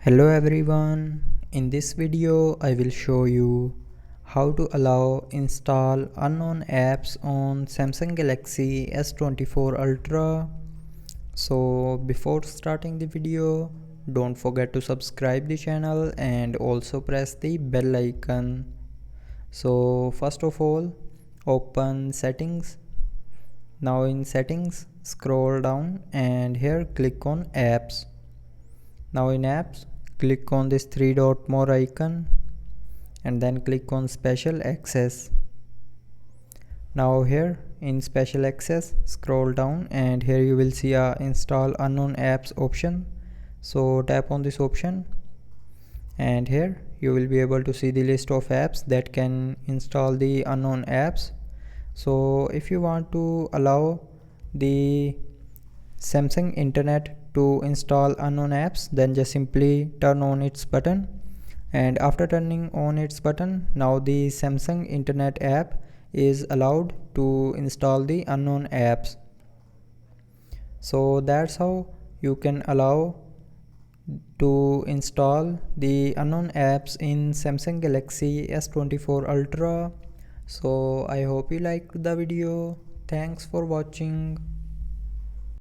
Hello everyone, in this video I will show you how to allow install unknown apps on Samsung Galaxy S24 Ultra. So before starting the video, don't forget to subscribe the channel and also press the bell icon. So first of all, open settings. Now in settings, scroll down and here click on apps. Now in apps, click on this three dot more icon and then click on special access. Now here in special access, scroll down and here you will see a install unknown apps option. So tap on this option and here you will be able to see the list of apps that can install the unknown apps. So if you want to allow the Samsung internet to install unknown apps, then just simply turn on its button, and after turning on its button, now the Samsung internet app is allowed to install the unknown apps. So that's how you can allow to install the unknown apps in Samsung Galaxy S24 Ultra. So I hope you liked the video. Thanks for watching.